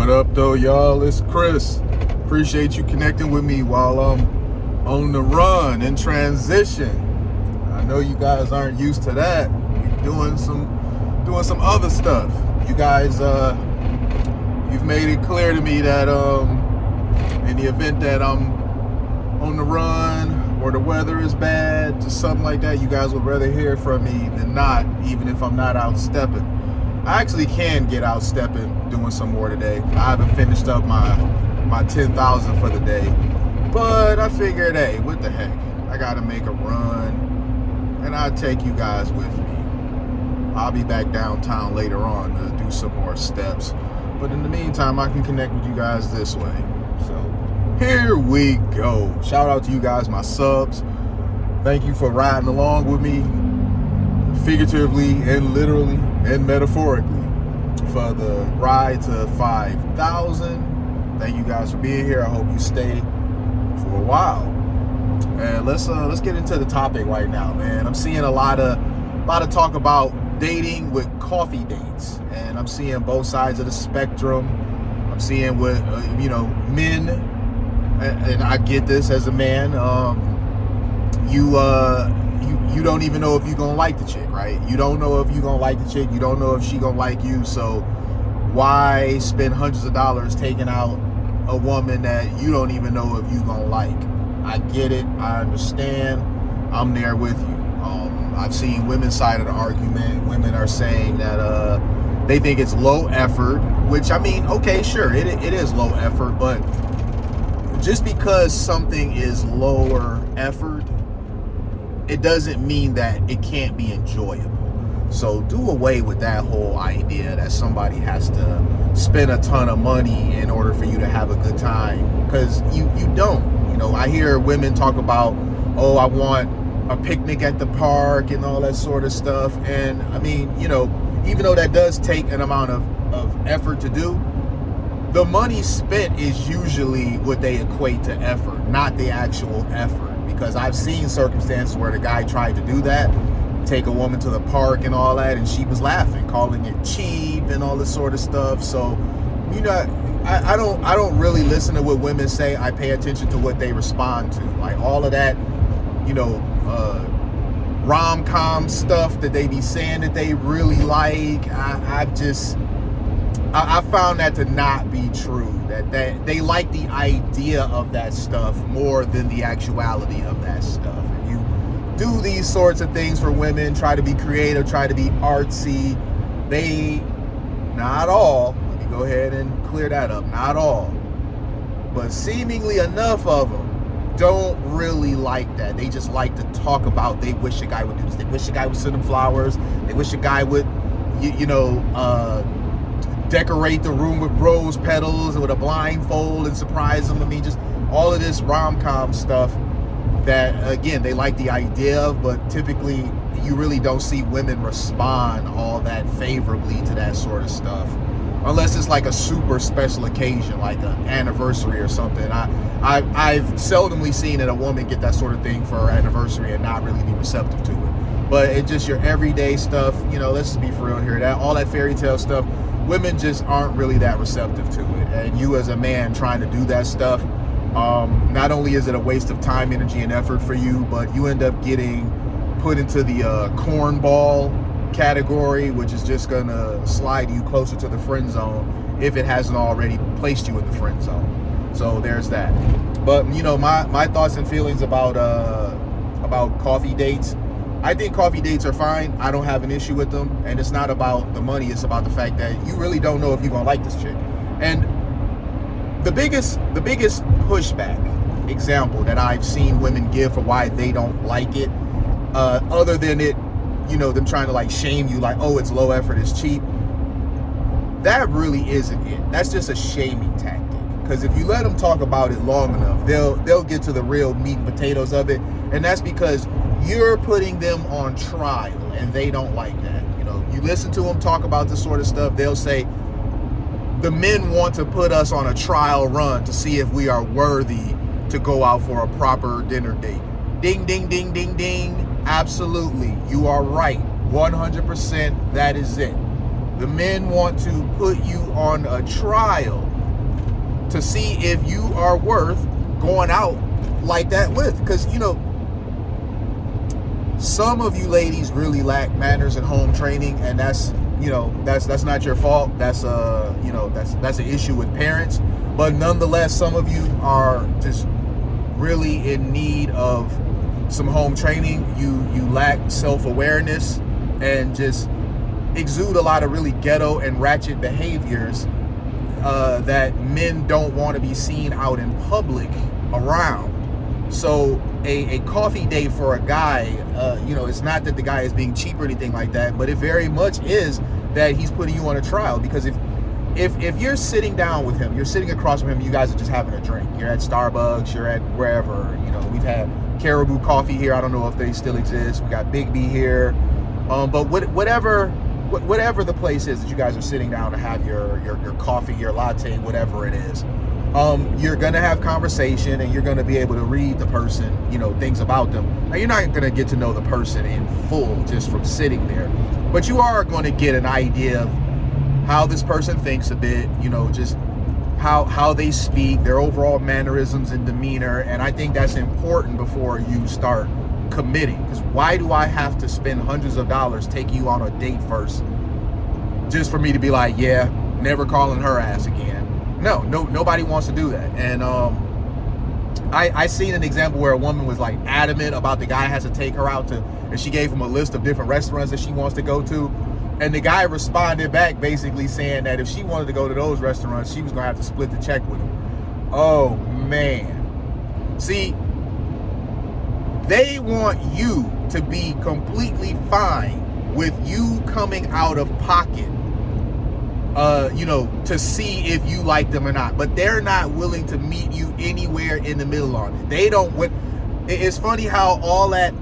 What up though, y'all? It's Chris. Appreciate you connecting with me while I'm on the run in transition. I know you guys aren't used to that. We're doing some other stuff. You guys you've made it clear to me that in the event that I'm on the run or the weather is bad, just something like that, you guys would rather hear from me than not, even if I'm not out stepping. I actually can get out stepping, doing some more today. I haven't finished up my 10,000 for the day, but I figured, hey, what the heck? I gotta make a run, and I'll take you guys with me. I'll be back downtown later on to do some more steps, but in the meantime, I can connect with you guys this way. So here we go. Shout out to you guys, my subs. Thank you for riding along with me, figuratively and literally and metaphorically, for the ride to 5,000. Thank you guys for being here. I hope you stay for a while. And let's get into the topic right now, man. I'm seeing a lot of talk about dating with coffee dates, and I'm seeing both sides of the spectrum. I'm seeing with men, and I get this as a man. You don't even know if you're gonna like the chick, right? You don't know if you're gonna like the chick. You don't know if she gonna like you. So why spend hundreds of dollars taking out a woman that you don't even know if you gonna like? I get it. I understand. I'm there with you. I've seen women's side of the argument. Women are saying that they think it's low effort, which, I mean, okay, sure, it is low effort, but just because something is lower effort, it doesn't mean that it can't be enjoyable. So do away with that whole idea that somebody has to spend a ton of money in order for you to have a good time, because you don't. I hear women talk about, oh, I want a picnic at the park and all that sort of stuff. And I mean, even though that does take an amount of effort to do, the money spent is usually what they equate to effort, not the actual effort. Because I've seen circumstances where the guy tried to do that, take a woman to the park and all that, and she was laughing, calling it cheap and all this sort of stuff. So, I don't really listen to what women say. I pay attention to what they respond to. Like all of that, rom-com stuff that they be saying that they really like. I found that to not be true. That they like the idea of that stuff more than the actuality of that stuff. If you do these sorts of things for women, try to be creative, try to be artsy, they, not all, let me go ahead and clear that up, not all, but seemingly enough of them don't really like that. They just like to talk about, they wish a guy would do this, they wish a guy would send them flowers, they wish a guy would, decorate the room with rose petals and with a blindfold and surprise them. I mean, just all of this rom-com stuff that, again, they like the idea of, but typically you really don't see women respond all that favorably to that sort of stuff, unless it's like a super special occasion, like an anniversary or something. I've seldomly seen a woman get that sort of thing for her anniversary and not really be receptive to it. But it's just your everyday stuff, let's just be for real here, that all that fairy tale stuff, women just aren't really that receptive to it. And you as a man trying to do that stuff, not only is it a waste of time, energy, and effort for you, but you end up getting put into the cornball category, which is just gonna slide you closer to the friend zone if it hasn't already placed you in the friend zone. So there's that. But my thoughts and feelings about coffee dates. I think coffee dates are fine. I don't have an issue with them. And it's not about the money. It's about the fact that you really don't know if you're going to like this chick. And the biggest pushback example that I've seen women give for why they don't like it, other than it, them trying to like shame you, like, oh, it's low effort, it's cheap. That really isn't it. That's just a shaming tactic. Because if you let them talk about it long enough, they'll get to the real meat and potatoes of it. And that's because you're putting them on trial, and they don't like that. You listen to them talk about this sort of stuff, they'll say, the men want to put us on a trial run to see if we are worthy to go out for a proper dinner date. Ding, ding, ding, ding, ding. Absolutely. You are right. 100%. That is it. The men want to put you on a trial to see if you are worth going out like that with. Because, you know, some of you ladies really lack manners and home training, and that's, you know, that's not your fault. That's you know, that's an issue with parents. But nonetheless, some of you are just really in need of some home training. You lack self-awareness and just exude a lot of really ghetto and ratchet behaviors that men don't want to be seen out in public around. So a coffee date for a guy, you know, it's not that the guy is being cheap or anything like that, but it very much is that he's putting you on a trial. Because if you're sitting down with him, you're sitting across from him, you guys are just having a drink. You're at Starbucks, you're at wherever, you know, we've had Caribou Coffee here. I don't know if they still exist. We got Big B here. But whatever the place is that you guys are sitting down to have your coffee, your latte, whatever it is, you're gonna have conversation, and you're gonna be able to read the person, you know, things about them. Now, you're not gonna get to know the person in full just from sitting there, but you are going to get an idea of how this person thinks a bit, you know, just how they speak, their overall mannerisms and demeanor. And I think that's important before you start committing. Because why do I have to spend hundreds of dollars taking you on a date first just for me to be like, yeah, never calling her ass again? No, nobody wants to do that. And I seen an example where a woman was like adamant about the guy has to take her out to, and she gave him a list of different restaurants that she wants to go to. And the guy responded back basically saying that if she wanted to go to those restaurants, she was gonna have to split the check with him. Oh man. See, they want you to be completely fine with you coming out of pocket, you know, to see if you like them or not. But they're not willing to meet you anywhere in the middle on it. They don't. It's funny how all that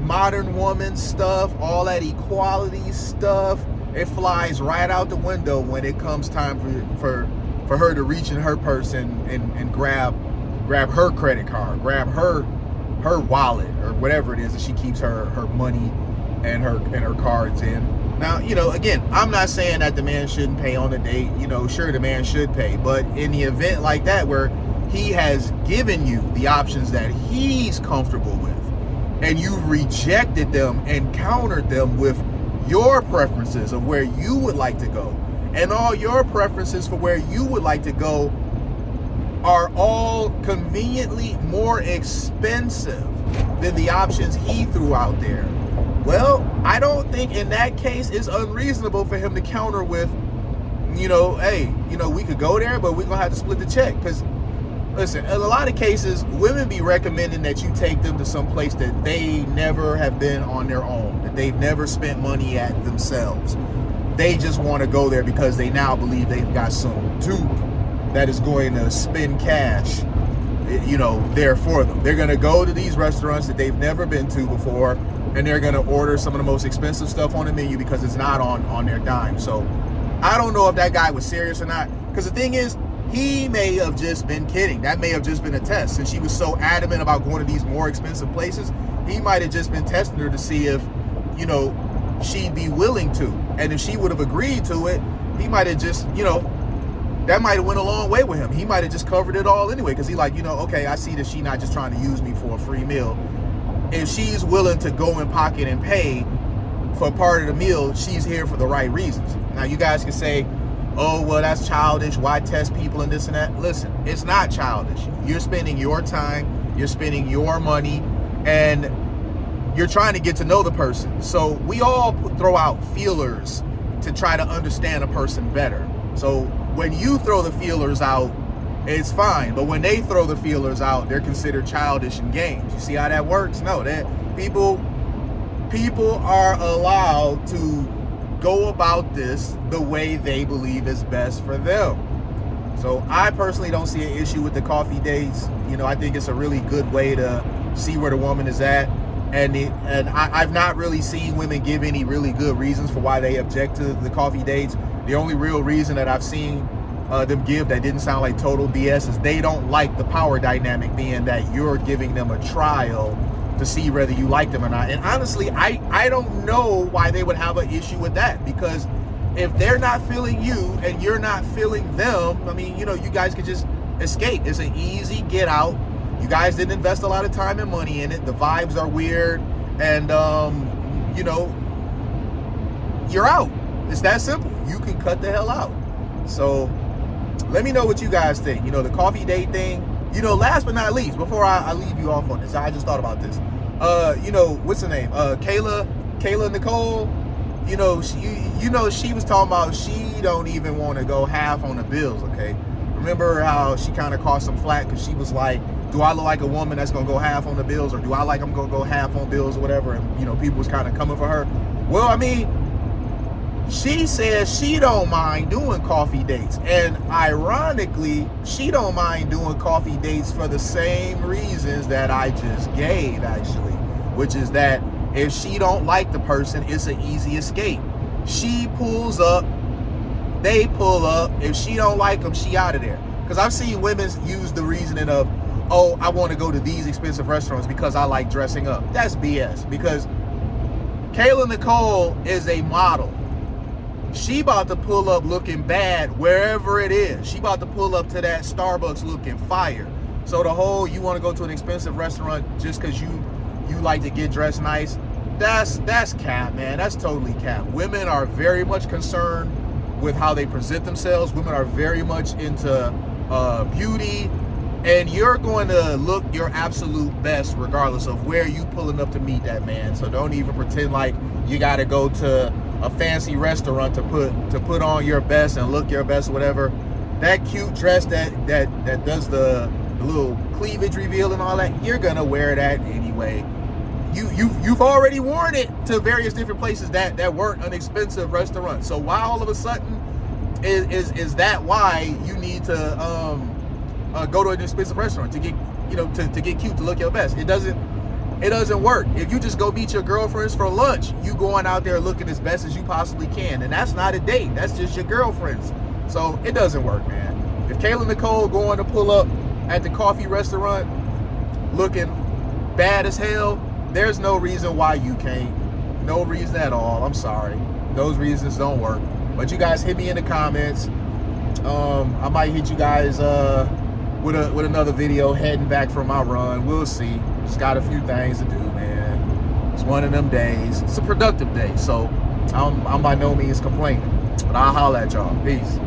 modern woman stuff, all that equality stuff, it flies right out the window when it comes time for her to reach in her purse and grab her credit card, grab her wallet or whatever it is that she keeps her money and her cards in. Now, you know, again, I'm not saying that the man shouldn't pay on a date. You know, sure, the man should pay, but in the event like that where he has given you the options that he's comfortable with, and you rejected them and countered them with your preferences of where you would like to go, and all your preferences for where you would like to go are all conveniently more expensive than the options he threw out there, well, I don't think in that case it's unreasonable for him to counter with, you know, hey, you know, we could go there, but we're gonna have to split the check. Because listen, in a lot of cases, women be recommending that you take them to some place that they never have been on their own, that they've never spent money at themselves. They just want to go there because they now believe they've got some dupe that is going to spend cash, you know, there for them. They're going to go to these restaurants that they've never been to before, and they're going to order some of the most expensive stuff on the menu because it's not on their dime. So I don't know if that guy was serious or not, because the thing is, he may have just been kidding. That may have just been a test. Since she was so adamant about going to these more expensive places, he might have just been testing her to see if, you know, she'd be willing to. And if she would have agreed to it, he might have just, you know, that might have went a long way with him. He might have just covered it all anyway, because he like, you know, okay, I see that she not just trying to use me for a free meal. If she's willing to go in pocket and pay for part of the meal, she's here for the right reasons. Now, you guys can say, oh, well, that's childish. Why test people and this and that? Listen, it's not childish. You're spending your time, you're spending your money, and you're trying to get to know the person. So we all throw out feelers to try to understand a person better. So when you throw the feelers out, it's fine. But when they throw the feelers out, they're considered childish in games. You see how that works? No, that people are allowed to go about this the way they believe is best for them. So I personally don't see an issue with the coffee dates. You know, I think it's a really good way to see where the woman is at. And I've not really seen women give any really good reasons for why they object to the coffee dates. The only real reason that I've seen them give that didn't sound like total BS is they don't like the power dynamic, being that you're giving them a trial to see whether you like them or not. And honestly, I don't know why they would have an issue with that, because if they're not feeling you and you're not feeling them, I mean, you know, you guys could just escape. It's an easy get out. You guys didn't invest a lot of time and money in it. The vibes are weird, and you know, you're out. It's that simple. You can cut the hell out. So let me know what you guys think. You know, the coffee date thing. You know, last but not least, before I leave you off on this, I just thought about this. You know, what's her name? Kayla Nicole. You know, she was talking about she don't even want to go half on the bills, okay? Remember how she kind of caught some flack because she was like, do I look like a woman that's going to go half on the bills, or do I like I'm going to go half on bills or whatever? And, you know, people was kind of coming for her. Well, I mean, she says she don't mind doing coffee dates. And ironically, she don't mind doing coffee dates for the same reasons that I just gave, actually, which is that if she don't like the person, it's an easy escape. She pulls up, they pull up. If she don't like them, she out of there. Because I've seen women use the reasoning of, oh, I want to go to these expensive restaurants because I like dressing up. That's BS. Because Kayla Nicole is a model. She about to pull up looking bad wherever it is. She about to pull up to that Starbucks looking fire. So the whole you want to go to an expensive restaurant just because you like to get dressed nice, that's cap, man. That's totally cap. Women are very much concerned with how they present themselves. Women are very much into beauty, and you're going to look your absolute best regardless of where you pulling up to meet that man. So don't even pretend like you got to go to a fancy restaurant to put on your best and look your best or whatever. That cute dress that does the little cleavage reveal and all that, you're gonna wear that anyway. You've already worn it to various different places that weren't an expensive restaurant. So why all of a sudden is that why you need to go to an expensive restaurant to get, you know, to get cute, to look your best? It doesn't work. If you just go meet your girlfriends for lunch, you going out there looking as best as you possibly can, and that's not a date. That's just your girlfriends. So it doesn't work, man. If Kayla Nicole going to pull up at the coffee restaurant looking bad as hell, there's no reason why you can't. No reason at all. I'm sorry. Those reasons don't work. But you guys hit me in the comments. I might hit you guys with another video heading back from my run. We'll see. Just got a few things to do, man. It's one of them days. It's a productive day, so I'm by no means complaining. But I'll holler at y'all. Peace.